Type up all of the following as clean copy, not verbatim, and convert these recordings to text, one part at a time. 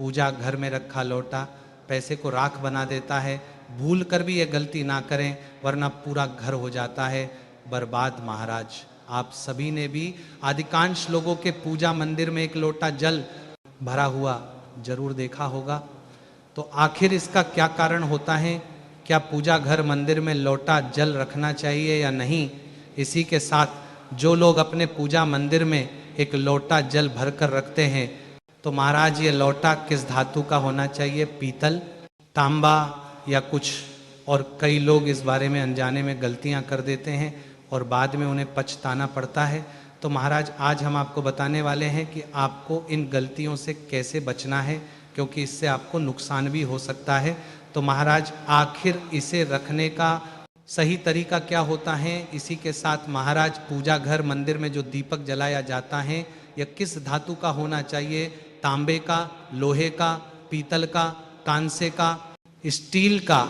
पूजा घर में रखा लोटा पैसे को राख बना देता है। भूल कर भी ये गलती ना करें वरना पूरा घर हो जाता है बर्बाद। महाराज आप सभी ने भी अधिकांश लोगों के पूजा मंदिर में एक लोटा जल भरा हुआ जरूर देखा होगा। तो आखिर इसका क्या कारण होता है? क्या पूजा घर मंदिर में लोटा जल रखना चाहिए या नहीं? इसी के साथ जो लोग अपने पूजा मंदिर में एक लोटा जल भरकर रखते हैं तो महाराज ये लोटा किस धातु का होना चाहिए? पीतल, तांबा या कुछ? और कई लोग इस बारे में अनजाने में गलतियां कर देते हैं और बाद में उन्हें पछताना पड़ता है। तो महाराज आज हम आपको बताने वाले हैं कि आपको इन गलतियों से कैसे बचना है, क्योंकि इससे आपको नुकसान भी हो सकता है। तो महाराज आखिर इसे रखने का सही तरीका क्या होता है? इसी के साथ महाराज पूजा घर मंदिर में जो दीपक जलाया जाता है यह किस धातु का होना चाहिए? तांबे का, लोहे का, पीतल का, कांसे का, स्टील का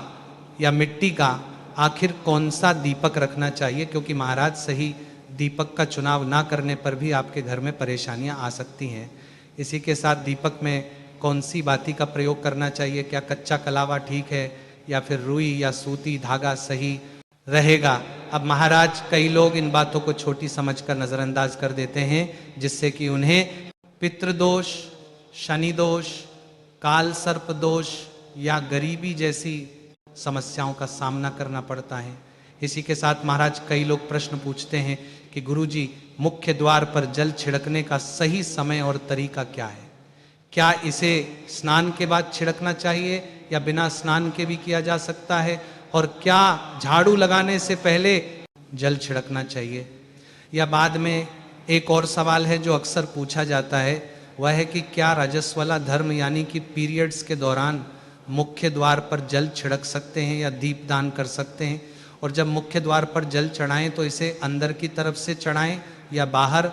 या मिट्टी का? आखिर कौन सा दीपक रखना चाहिए? क्योंकि महाराज सही दीपक का चुनाव ना करने पर भी आपके घर में परेशानियां आ सकती हैं। इसी के साथ दीपक में कौन सी बाती का प्रयोग करना चाहिए? क्या कच्चा कलावा ठीक है या फिर रुई या सूती धागा सही रहेगा? अब महाराज कई लोग इन बातों को छोटी समझकर नजरअंदाज कर देते हैं, जिससे कि उन्हें पितृदोष, शनि दोष, काल सर्प दोष या गरीबी जैसी समस्याओं का सामना करना पड़ता है। इसी के साथ महाराज कई लोग प्रश्न पूछते हैं कि गुरुजी मुख्य द्वार पर जल छिड़कने का सही समय और तरीका क्या है? क्या इसे स्नान के बाद छिड़कना चाहिए या बिना स्नान के भी किया जा सकता है? और क्या झाड़ू लगाने से पहले जल छिड़कना चाहिए या बाद में? एक और सवाल है जो अक्सर पूछा जाता है, वह है कि क्या रजस्वला धर्म यानी कि पीरियड्स के दौरान मुख्य द्वार पर जल छिड़क सकते हैं या दीपदान कर सकते हैं? और जब मुख्य द्वार पर जल चढ़ाएं तो इसे अंदर की तरफ से चढ़ाएं या बाहर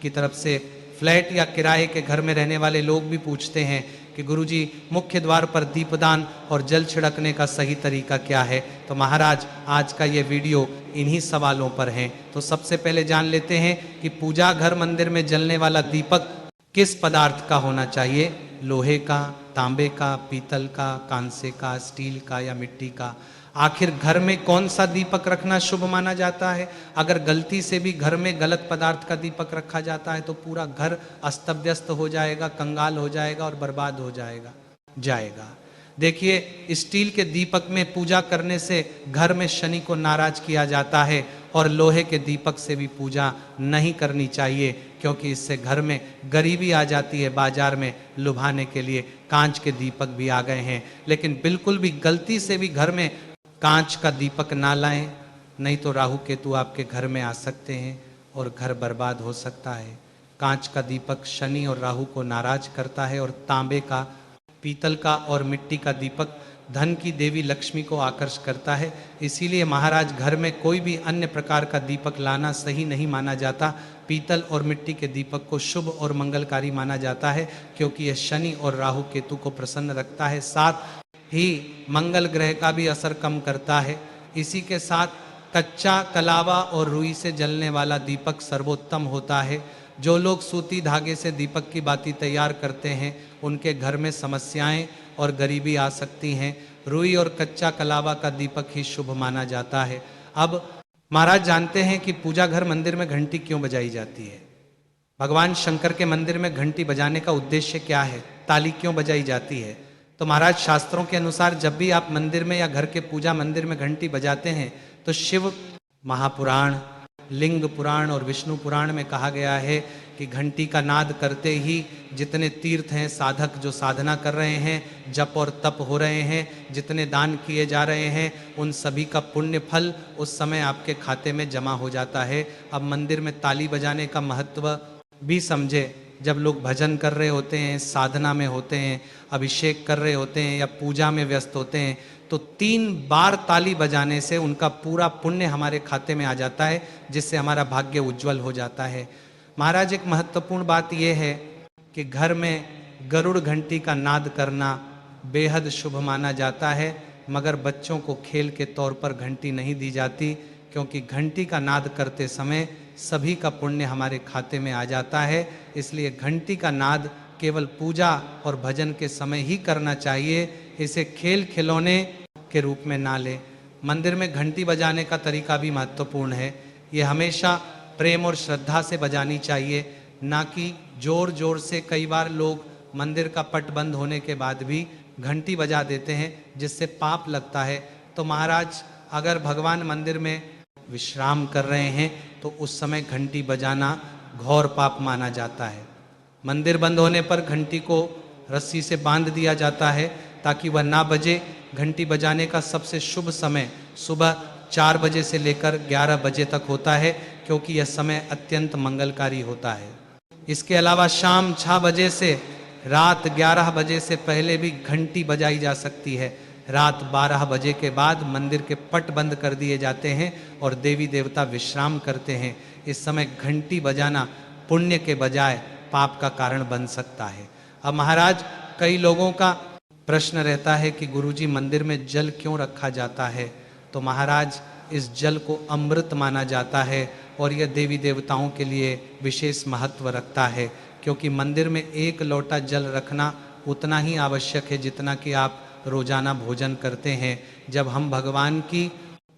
की तरफ से? फ्लैट या किराए के घर में रहने वाले लोग भी पूछते हैं कि गुरुजी मुख्य द्वार पर दीपदान और जल छिड़कने का सही तरीका क्या है? तो महाराज आज का ये वीडियो इन्हीं सवालों पर है। तो सबसे पहले जान लेते हैं कि पूजा घर मंदिर में जलने वाला दीपक किस पदार्थ का होना चाहिए? लोहे का, तांबे का, पीतल का, कांसे का, स्टील का या मिट्टी का? आखिर घर में कौन सा दीपक रखना शुभ माना जाता है? अगर गलती से भी घर में गलत पदार्थ का दीपक रखा जाता है तो पूरा घर अस्त व्यस्त हो जाएगा, कंगाल हो जाएगा और बर्बाद हो जाएगा। देखिए, स्टील के दीपक में पूजा करने से घर में शनि को नाराज किया जाता है और लोहे के दीपक से भी पूजा नहीं करनी चाहिए, क्योंकि इससे घर में गरीबी आ जाती है। बाजार में लुभाने के लिए कांच के दीपक भी आ गए हैं, लेकिन बिल्कुल भी गलती से भी घर में कांच का दीपक ना लाएं, नहीं तो राहु केतु आपके घर में आ सकते हैं और घर बर्बाद हो सकता है। कांच का दीपक शनि और राहु को नाराज करता है और तांबे का, पीतल का और मिट्टी का दीपक धन की देवी लक्ष्मी को आकर्ष करता है। इसीलिए महाराज घर में कोई भी अन्य प्रकार का दीपक लाना सही नहीं माना जाता। पीतल और मिट्टी के दीपक को शुभ और मंगलकारी माना जाता है, क्योंकि यह शनि और राहु केतु को प्रसन्न रखता है, साथ ही मंगल ग्रह का भी असर कम करता है। इसी के साथ कच्चा कलावा और रुई से जलने वाला दीपक सर्वोत्तम होता है। जो लोग सूती धागे से दीपक की बाती तैयार करते हैं उनके घर में समस्याएं और गरीबी आ सकती हैं। रुई और कच्चा कलावा का दीपक ही शुभ माना जाता है। अब महाराज जानते हैं कि पूजा घर मंदिर में घंटी क्यों बजाई जाती है? भगवान शंकर के मंदिर में घंटी बजाने का उद्देश्य क्या है? ताली क्यों बजाई जाती है? तो महाराज शास्त्रों के अनुसार जब भी आप मंदिर में या घर के पूजा मंदिर में घंटी बजाते हैं तो शिव महापुराण, लिंग पुराण और विष्णु पुराण में कहा गया है कि घंटी का नाद करते ही जितने तीर्थ हैं, साधक जो साधना कर रहे हैं, जप और तप हो रहे हैं, जितने दान किए जा रहे हैं, उन सभी का पुण्य फल उस समय आपके खाते में जमा हो जाता है। अब मंदिर में ताली बजाने का महत्व भी समझे। जब लोग भजन कर रहे होते हैं, साधना में होते हैं, अभिषेक कर रहे होते हैं या पूजा में व्यस्त होते हैं, तो 3 बार ताली बजाने से उनका पूरा पुण्य हमारे खाते में आ जाता है, जिससे हमारा भाग्य उज्जवल हो जाता है। महाराज एक महत्वपूर्ण बात यह है कि घर में गरुड़ घंटी का नाद करना बेहद शुभ माना जाता है, मगर बच्चों को खेल के तौर पर घंटी नहीं दी जाती, क्योंकि घंटी का नाद करते समय सभी का पुण्य हमारे खाते में आ जाता है। इसलिए घंटी का नाद केवल पूजा और भजन के समय ही करना चाहिए। इसे खेल खिलौने के रूप में ना ले। मंदिर में घंटी बजाने का तरीका भी महत्वपूर्ण है। ये हमेशा प्रेम और श्रद्धा से बजानी चाहिए, ना कि जोर जोर से। कई बार लोग मंदिर का पट बंद होने के बाद भी घंटी बजा देते हैं, जिससे पाप लगता है। तो महाराज, अगर भगवान मंदिर में विश्राम कर रहे हैं तो उस समय घंटी बजाना घोर पाप माना जाता है। मंदिर बंद होने पर घंटी को रस्सी से बांध दिया जाता है ताकि वह ना बजे। घंटी बजाने का सबसे शुभ समय सुबह 4 बजे से लेकर 11 बजे तक होता है, क्योंकि यह समय अत्यंत मंगलकारी होता है। इसके अलावा शाम 6 बजे से रात 11 बजे से पहले भी घंटी बजाई जा सकती है। रात 12 बजे के बाद मंदिर के पट बंद कर दिए जाते हैं और देवी देवता विश्राम करते हैं। इस समय घंटी बजाना पुण्य के बजाय पाप का कारण बन सकता है। अब महाराज, कई लोगों का प्रश्न रहता है कि गुरुजी, मंदिर में जल क्यों रखा जाता है? तो महाराज, इस जल को अमृत माना जाता है और यह देवी देवताओं के लिए विशेष महत्व रखता है, क्योंकि मंदिर में 1 लोटा जल रखना उतना ही आवश्यक है जितना कि आप रोजाना भोजन करते हैं। जब हम भगवान की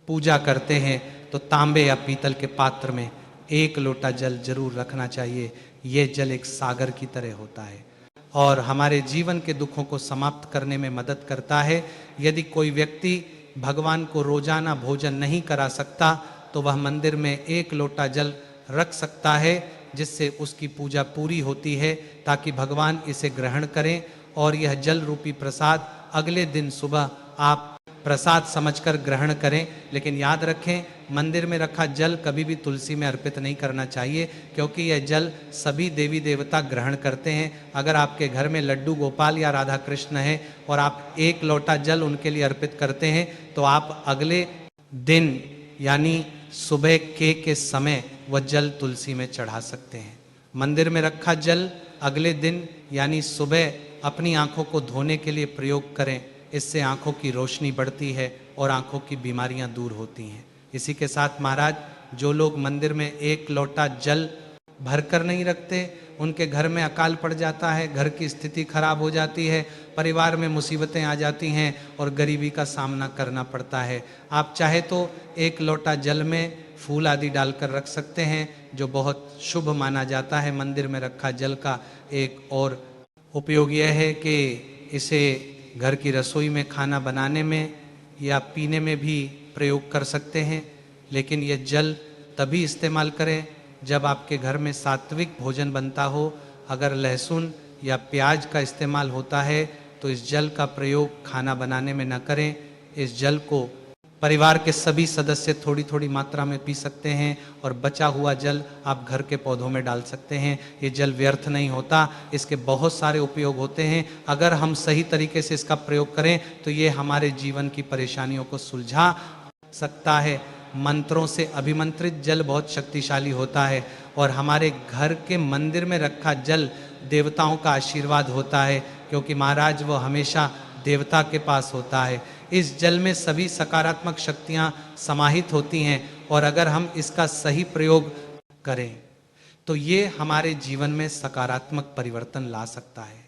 पूजा करते हैं तो तांबे या पीतल के पात्र में 1 लोटा जल जरूर रखना चाहिए। ये जल एक सागर की तरह होता है और हमारे जीवन के दुखों को समाप्त करने में मदद करता है। यदि कोई व्यक्ति भगवान को रोजाना भोजन नहीं करा सकता तो वह मंदिर में 1 लोटा जल रख सकता है, जिससे उसकी पूजा पूरी होती है, ताकि भगवान इसे ग्रहण करें और यह जल रूपी प्रसाद अगले दिन सुबह आप प्रसाद समझकर ग्रहण करें। लेकिन याद रखें, मंदिर में रखा जल कभी भी तुलसी में अर्पित नहीं करना चाहिए, क्योंकि यह जल सभी देवी देवता ग्रहण करते हैं। अगर आपके घर में लड्डू गोपाल या राधा कृष्ण है और आप 1 लोटा जल उनके लिए अर्पित करते हैं तो आप अगले दिन यानी सुबह के समय वह जल तुलसी में चढ़ा सकते हैं। मंदिर में रखा जल अगले दिन यानी सुबह अपनी आंखों को धोने के लिए प्रयोग करें। इससे आंखों की रोशनी बढ़ती है और आंखों की बीमारियां दूर होती हैं। इसी के साथ महाराज, जो लोग मंदिर में 1 लोटा जल भरकर नहीं रखते, उनके घर में अकाल पड़ जाता है, घर की स्थिति खराब हो जाती है, परिवार में मुसीबतें आ जाती हैं और गरीबी का सामना करना पड़ता है। आप चाहे तो 1 लोटा जल में फूल आदि डालकर रख सकते हैं, जो बहुत शुभ माना जाता है। मंदिर में रखा जल का एक और उपयोग यह है कि इसे घर की रसोई में खाना बनाने में या पीने में भी प्रयोग कर सकते हैं। लेकिन यह जल तभी इस्तेमाल करें जब आपके घर में सात्विक भोजन बनता हो। अगर लहसुन या प्याज का इस्तेमाल होता है तो इस जल का प्रयोग खाना बनाने में न करें। इस जल को परिवार के सभी सदस्य थोड़ी थोड़ी मात्रा में पी सकते हैं और बचा हुआ जल आप घर के पौधों में डाल सकते हैं। ये जल व्यर्थ नहीं होता, इसके बहुत सारे उपयोग होते हैं। अगर हम सही तरीके से इसका प्रयोग करें तो ये हमारे जीवन की परेशानियों को सुलझा सकता है। मंत्रों से अभिमंत्रित जल बहुत शक्तिशाली होता है और हमारे घर के मंदिर में रखा जल देवताओं का आशीर्वाद होता है, क्योंकि महाराज वो हमेशा देवता के पास होता है। इस जल में सभी सकारात्मक शक्तियां समाहित होती हैं और अगर हम इसका सही प्रयोग करें तो ये हमारे जीवन में सकारात्मक परिवर्तन ला सकता है।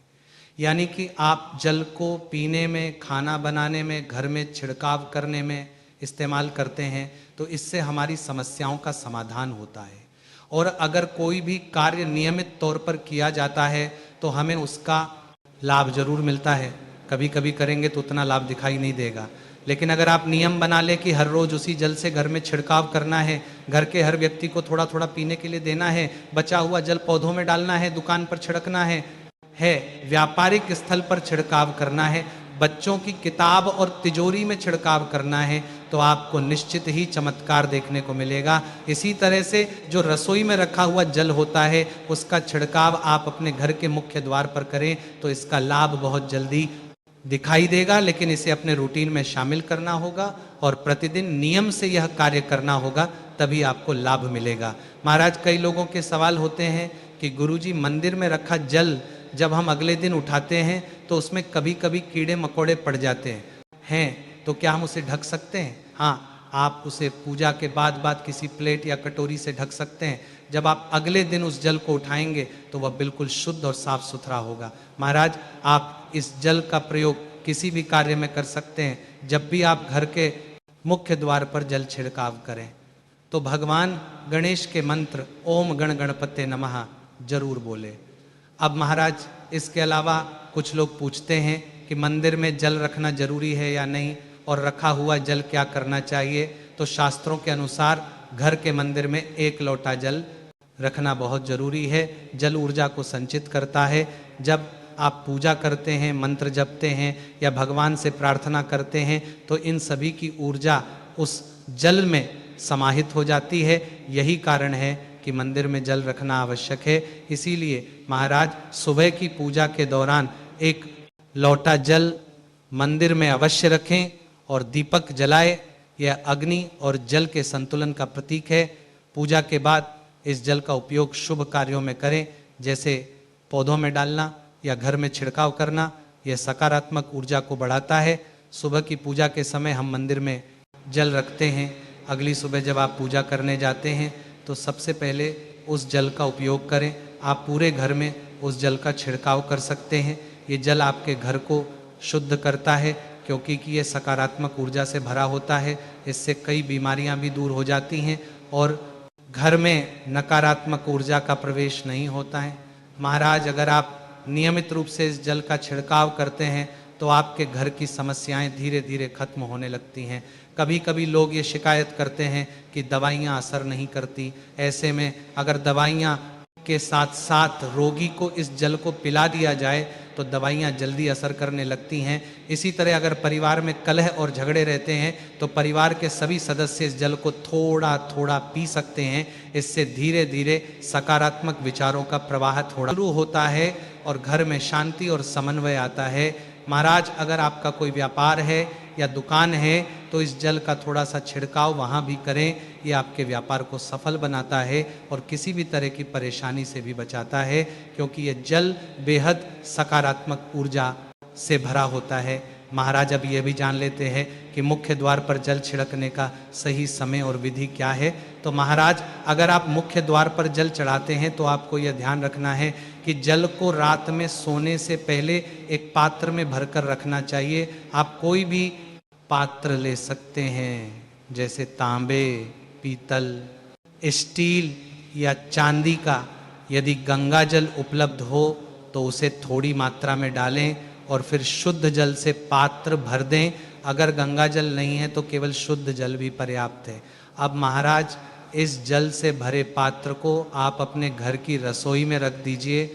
यानी कि आप जल को पीने में, खाना बनाने में, घर में छिड़काव करने में इस्तेमाल करते हैं तो इससे हमारी समस्याओं का समाधान होता है। और अगर कोई भी कार्य नियमित तौर पर किया जाता है तो हमें उसका लाभ जरूर मिलता है। कभी कभी करेंगे तो उतना लाभ दिखाई नहीं देगा, लेकिन अगर आप नियम बना ले कि हर रोज उसी जल से घर में छिड़काव करना है, घर के हर व्यक्ति को थोड़ा थोड़ा पीने के लिए देना है, बचा हुआ जल पौधों में डालना है, दुकान पर छिड़कना है, व्यापारिक स्थल पर छिड़काव करना है, बच्चों की किताब और तिजोरी में छिड़काव करना है, तो आपको निश्चित ही चमत्कार देखने को मिलेगा। इसी तरह से जो रसोई में रखा हुआ जल होता है उसका छिड़काव आप अपने घर के मुख्य द्वार पर करें तो इसका लाभ बहुत जल्दी दिखाई देगा। लेकिन इसे अपने रूटीन में शामिल करना होगा और प्रतिदिन नियम से यह कार्य करना होगा, तभी आपको लाभ मिलेगा। महाराज, कई लोगों के सवाल होते हैं कि गुरुजी, मंदिर में रखा जल जब हम अगले दिन उठाते हैं तो उसमें कभी कभी कीड़े मकोड़े पड़ जाते हैं, तो क्या हम उसे ढक सकते हैं? हाँ, आप उसे पूजा के बाद किसी प्लेट या कटोरी से ढक सकते हैं, जब आप अगले दिन उस जल को उठाएंगे तो वह बिल्कुल शुद्ध और साफ सुथरा होगा। महाराज, आप इस जल का प्रयोग किसी भी कार्य में कर सकते हैं। जब भी आप घर के मुख्य द्वार पर जल छिड़काव करें तो भगवान गणेश के मंत्र ओम गण गणपते नमः जरूर बोले। अब महाराज, इसके अलावा कुछ लोग पूछते हैं कि मंदिर में जल रखना जरूरी है या नहीं, और रखा हुआ जल क्या करना चाहिए। तो शास्त्रों के अनुसार घर के मंदिर में 1 लोटा जल रखना बहुत जरूरी है। जल ऊर्जा को संचित करता है। जब आप पूजा करते हैं, मंत्र जपते हैं या भगवान से प्रार्थना करते हैं तो इन सभी की ऊर्जा उस जल में समाहित हो जाती है। यही कारण है कि मंदिर में जल रखना आवश्यक है। इसीलिए महाराज, सुबह की पूजा के दौरान 1 लोटा जल मंदिर में अवश्य रखें और दीपक जलाए। यह अग्नि और जल के संतुलन का प्रतीक है। पूजा के बाद इस जल का उपयोग शुभ कार्यों में करें, जैसे पौधों में डालना या घर में छिड़काव करना। यह सकारात्मक ऊर्जा को बढ़ाता है। सुबह की पूजा के समय हम मंदिर में जल रखते हैं। अगली सुबह जब आप पूजा करने जाते हैं तो सबसे पहले उस जल का उपयोग करें। आप पूरे घर में उस जल का छिड़काव कर सकते हैं। ये जल आपके घर को शुद्ध करता है, क्योंकि कि ये सकारात्मक ऊर्जा से भरा होता है। इससे कई बीमारियां भी दूर हो जाती हैं और घर में नकारात्मक ऊर्जा का प्रवेश नहीं होता है। महाराज, अगर आप नियमित रूप से इस जल का छिड़काव करते हैं तो आपके घर की समस्याएं धीरे धीरे खत्म होने लगती हैं। कभी कभी लोग ये शिकायत करते हैं कि दवाइयाँ असर नहीं करती। ऐसे में अगर दवाइयाँ के साथ साथ रोगी को इस जल को पिला दिया जाए तो दवाइयाँ जल्दी असर करने लगती हैं। इसी तरह अगर परिवार में कलह और झगड़े रहते हैं तो परिवार के सभी सदस्य इस जल को थोड़ा थोड़ा पी सकते हैं। इससे धीरे धीरे सकारात्मक विचारों का प्रवाह थोड़ा शुरू होता है और घर में शांति और समन्वय आता है। महाराज, अगर आपका कोई व्यापार है या दुकान है तो इस जल का थोड़ा सा छिड़काव वहाँ भी करें। ये आपके व्यापार को सफल बनाता है और किसी भी तरह की परेशानी से भी बचाता है, क्योंकि ये जल बेहद सकारात्मक ऊर्जा से भरा होता है। महाराज, अब ये भी जान लेते हैं कि मुख्य द्वार पर जल छिड़कने का सही समय और विधि क्या है। तो महाराज, अगर आप मुख्य द्वार पर जल चढ़ाते हैं तो आपको यह ध्यान रखना है कि जल को रात में सोने से पहले एक पात्र में भरकर रखना चाहिए। आप कोई भी पात्र ले सकते हैं, जैसे तांबे, पीतल, स्टील या चांदी का। यदि गंगा जल उपलब्ध हो तो उसे थोड़ी मात्रा में डालें और फिर शुद्ध जल से पात्र भर दें। अगर गंगा जल नहीं है तो केवल शुद्ध जल भी पर्याप्त है। अब महाराज, इस जल से भरे पात्र को आप अपने घर की रसोई में रख दीजिए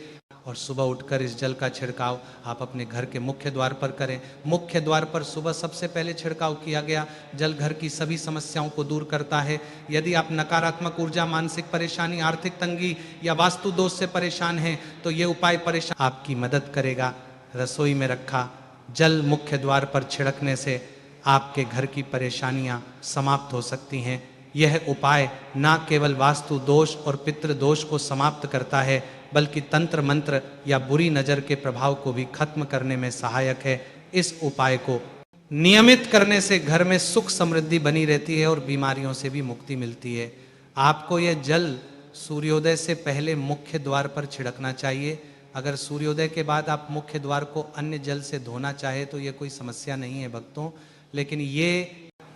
और सुबह उठकर इस जल का छिड़काव आप अपने घर के मुख्य द्वार पर करें। मुख्य द्वार पर सुबह सबसे पहले छिड़काव किया गया जल घर की सभी समस्याओं को दूर करता है। यदि आप नकारात्मक ऊर्जा, मानसिक परेशानी, आर्थिक तंगी या वास्तु दोष से परेशान हैं तो ये उपाय परेशान आपकी मदद करेगा। रसोई में रखा जल मुख्य द्वार पर छिड़कने से आपके घर की परेशानियां समाप्त हो सकती हैं। यह उपाय न केवल वास्तु दोष और पितृ दोष को समाप्त करता है, बल्कि तंत्र मंत्र या बुरी नजर के प्रभाव को भी खत्म करने में सहायक है। इस उपाय को नियमित करने से घर में सुख समृद्धि बनी रहती है और बीमारियों से भी मुक्ति मिलती है। आपको यह जल सूर्योदय से पहले मुख्य द्वार पर छिड़कना चाहिए। अगर सूर्योदय के बाद आप मुख्य द्वार को अन्य जल से धोना चाहे तो ये कोई समस्या नहीं है भक्तों, लेकिन ये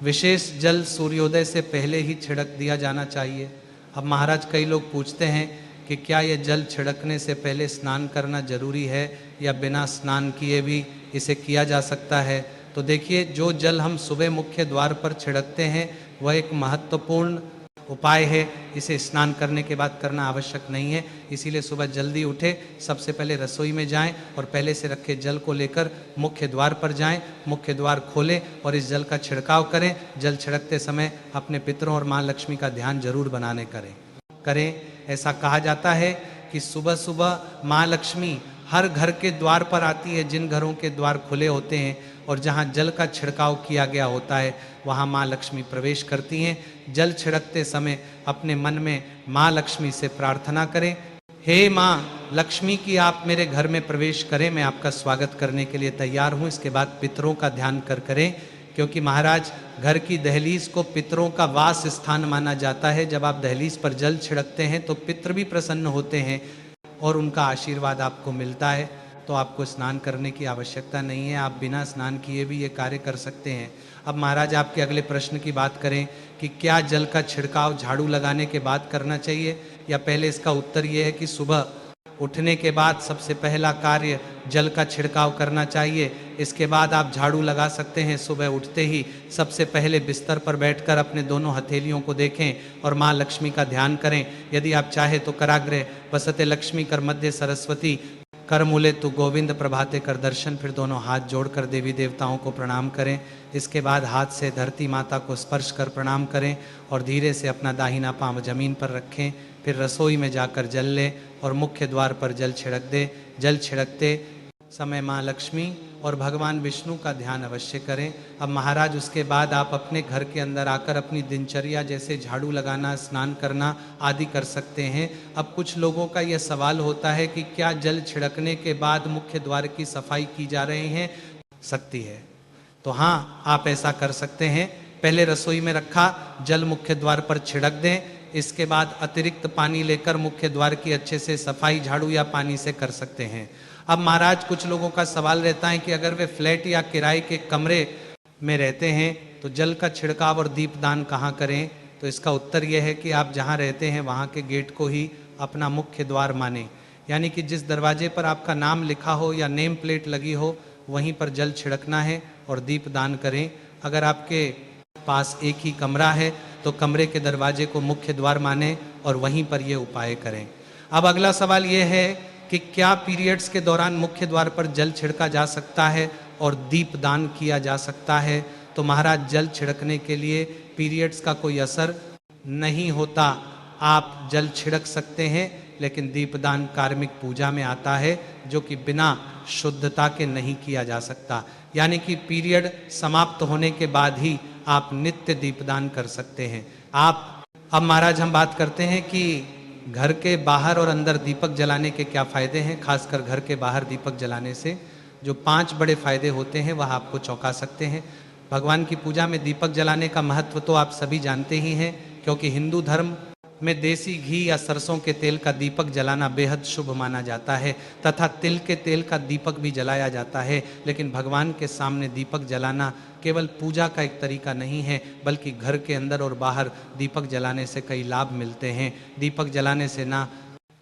विशेष जल सूर्योदय से पहले ही छिड़क दिया जाना चाहिए। अब महाराज, कई लोग पूछते हैं कि क्या ये जल छिड़कने से पहले स्नान करना जरूरी है या बिना स्नान किए भी इसे किया जा सकता है। तो देखिए, जो जल हम सुबह मुख्य द्वार पर छिड़कते हैं वह एक महत्वपूर्ण उपाय है। इसे स्नान करने के बाद करना आवश्यक नहीं है। इसीलिए सुबह जल्दी उठे, सबसे पहले रसोई में जाएं और पहले से रखे जल को लेकर मुख्य द्वार पर जाएं, मुख्य द्वार खोलें और इस जल का छिड़काव करें। जल छिड़कते समय अपने पितरों और माँ लक्ष्मी का ध्यान जरूर बनाने करें। ऐसा कहा जाता है कि सुबह सुबह माँ लक्ष्मी हर घर के द्वार पर आती है। जिन घरों के द्वार खुले होते हैं और जहाँ जल का छिड़काव किया गया होता है वहाँ माँ लक्ष्मी प्रवेश करती हैं। जल छिड़कते समय अपने मन में माँ लक्ष्मी से प्रार्थना करें, हे माँ लक्ष्मी की आप मेरे घर में प्रवेश करें, मैं आपका स्वागत करने के लिए तैयार हूँ। इसके बाद पितरों का ध्यान करें क्योंकि महाराज घर की दहलीज को पितरों का वास स्थान माना जाता है। जब आप दहलीज पर जल छिड़कते हैं तो पितर भी प्रसन्न होते हैं और उनका आशीर्वाद आपको मिलता है। तो आपको स्नान करने की आवश्यकता नहीं है, आप बिना स्नान किए भी ये कार्य कर सकते हैं। अब महाराज आपके अगले प्रश्न की बात करें कि क्या जल का छिड़काव झाड़ू लगाने के बाद करना चाहिए या पहले, इसका उत्तर ये है कि सुबह उठने के बाद सबसे पहला कार्य जल का छिड़काव करना चाहिए। इसके बाद आप झाड़ू लगा सकते हैं। सुबह उठते ही सबसे पहले बिस्तर पर बैठकर अपने दोनों हथेलियों को देखें और माँ लक्ष्मी का ध्यान करें। यदि आप चाहे तो कराग्रे वसते लक्ष्मी कर मध्य सरस्वती कर मूले तु गोविंद प्रभाते कर दर्शन, फिर दोनों हाथ जोड़कर देवी देवताओं को प्रणाम करें। इसके बाद हाथ से धरती माता को स्पर्श कर प्रणाम करें और धीरे से अपना दाहिना पांव जमीन पर रखें। फिर रसोई में जाकर जल लें और मुख्य द्वार पर जल छिड़क दें। जल छिड़कते समय माँ लक्ष्मी और भगवान विष्णु का ध्यान अवश्य करें। अब महाराज उसके बाद आप अपने घर के अंदर आकर अपनी दिनचर्या जैसे झाड़ू लगाना, स्नान करना आदि कर सकते हैं। अब कुछ लोगों का यह सवाल होता है कि क्या जल छिड़कने के बाद मुख्य द्वार की सफाई की जा रही है सकती है? तो हाँ, आप ऐसा कर सकते हैं। पहले रसोई में रखा जल मुख्य द्वार पर छिड़क दें। इसके बाद अतिरिक्त पानी लेकर मुख्य द्वार की अच्छे से सफाई झाड़ू या पानी से कर सकते हैं। अब महाराज कुछ लोगों का सवाल रहता है कि अगर वे फ्लैट या किराए के कमरे में रहते हैं तो जल का छिड़काव और दीपदान कहाँ करें? तो इसका उत्तर यह है कि आप जहाँ रहते हैं वहाँ के गेट को ही अपना मुख्य द्वार माने, यानी कि जिस दरवाजे पर आपका नाम लिखा हो या नेम प्लेट लगी हो वहीं पर जल छिड़कना है और दीपदान करें। अगर आपके पास एक ही कमरा है तो कमरे के दरवाजे को मुख्य द्वार माने और वहीं पर ये उपाय करें। अब अगला सवाल ये है कि क्या पीरियड्स के दौरान मुख्य द्वार पर जल छिड़का जा सकता है और दीपदान किया जा सकता है? तो महाराज जल छिड़कने के लिए पीरियड्स का कोई असर नहीं होता। आप जल छिड़क सकते हैं, लेकिन दीपदान कार्मिक पूजा में आता है जो कि बिना शुद्धता के नहीं किया जा सकता। यानी कि पीरियड समाप्त होने के बाद ही आप नित्य दीपदान कर सकते हैं। अब महाराज हम बात करते हैं कि घर के बाहर और अंदर दीपक जलाने के क्या फायदे हैं। खासकर घर के बाहर दीपक जलाने से जो 5 बड़े फायदे होते हैं वह आपको चौंका सकते हैं। भगवान की पूजा में दीपक जलाने का महत्व तो आप सभी जानते ही हैं, क्योंकि हिंदू धर्म में देसी घी या सरसों के तेल का दीपक जलाना बेहद शुभ माना जाता है तथा तिल के तेल का दीपक भी जलाया जाता है। लेकिन भगवान के सामने दीपक जलाना केवल पूजा का एक तरीका नहीं है, बल्कि घर के अंदर और बाहर दीपक जलाने से कई लाभ मिलते हैं। दीपक जलाने से ना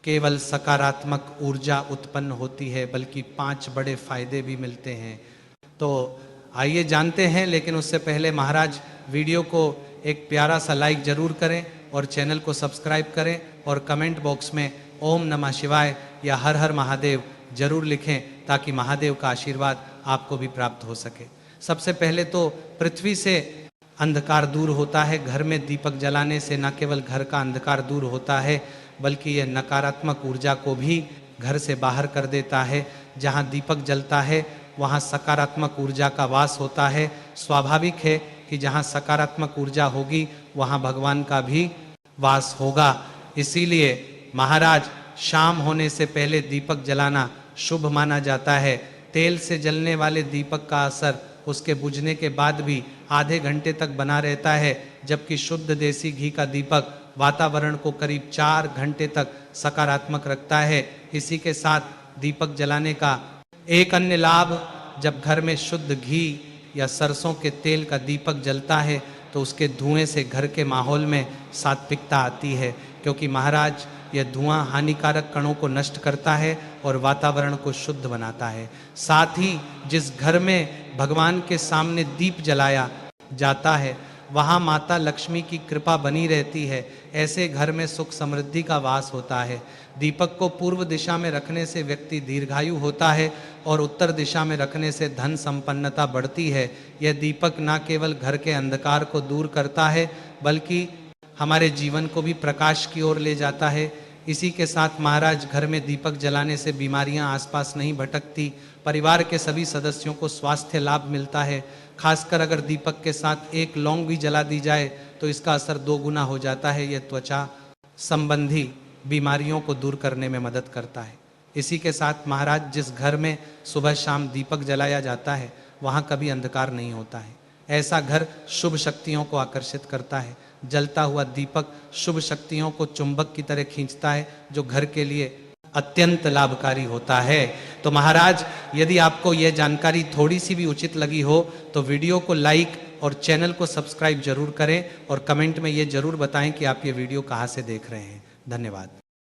केवल सकारात्मक ऊर्जा उत्पन्न होती है, बल्कि 5 बड़े फायदे भी मिलते हैं। तो आइए जानते हैं, लेकिन उससे पहले महाराज वीडियो को एक प्यारा सा लाइक जरूर करें और चैनल को सब्सक्राइब करें और कमेंट बॉक्स में ओम नमः शिवाय या हर हर महादेव जरूर लिखें, ताकि महादेव का आशीर्वाद आपको भी प्राप्त हो सके। सबसे पहले तो पृथ्वी से अंधकार दूर होता है। घर में दीपक जलाने से न केवल घर का अंधकार दूर होता है, बल्कि यह नकारात्मक ऊर्जा को भी घर से बाहर कर देता है। जहाँ दीपक जलता है वहाँ सकारात्मक ऊर्जा का वास होता है। स्वाभाविक है कि जहाँ सकारात्मक ऊर्जा होगी वहाँ भगवान का भी वास होगा। इसीलिए महाराज शाम होने से पहले दीपक जलाना शुभ माना जाता है। तेल से जलने वाले दीपक का असर उसके बुझने के बाद भी आधे घंटे तक बना रहता है, जबकि शुद्ध देसी घी का दीपक वातावरण को करीब 4 घंटे तक सकारात्मक रखता है। इसी के साथ दीपक जलाने का एक अन्य लाभ, जब घर में शुद्ध घी या सरसों के तेल का दीपक जलता है तो उसके धुएं से घर के माहौल में सात्विकता आती है, क्योंकि महाराज यह धुआं हानिकारक कणों को नष्ट करता है और वातावरण को शुद्ध बनाता है। साथ ही जिस घर में भगवान के सामने दीप जलाया जाता है वहाँ माता लक्ष्मी की कृपा बनी रहती है। ऐसे घर में सुख समृद्धि का वास होता है। दीपक को पूर्व दिशा में रखने से व्यक्ति दीर्घायु होता है और उत्तर दिशा में रखने से धन संपन्नता बढ़ती है। यह दीपक न केवल घर के अंधकार को दूर करता है, बल्कि हमारे जीवन को भी प्रकाश की ओर ले जाता है। इसी के साथ महाराज घर में दीपक जलाने से बीमारियां आसपास नहीं भटकती। परिवार के सभी सदस्यों को स्वास्थ्य लाभ मिलता है। खासकर अगर दीपक के साथ एक लौंग भी जला दी जाए तो इसका असर 2 गुना हो जाता है। यह त्वचा संबंधी बीमारियों को दूर करने में मदद करता है। इसी के साथ महाराज जिस घर में सुबह शाम दीपक जलाया जाता है वहाँ कभी अंधकार नहीं होता है। ऐसा घर शुभ शक्तियों को आकर्षित करता है। जलता हुआ दीपक शुभ शक्तियों को चुंबक की तरह खींचता है, जो घर के लिए अत्यंत लाभकारी होता है। तो महाराज, यदि आपको यह जानकारी थोड़ी सी भी उचित लगी हो तो वीडियो को लाइक और चैनल को सब्सक्राइब जरूर करें और कमेंट में ये जरूर बताएं कि आप ये वीडियो कहाँ से देख रहे हैं। धन्यवाद।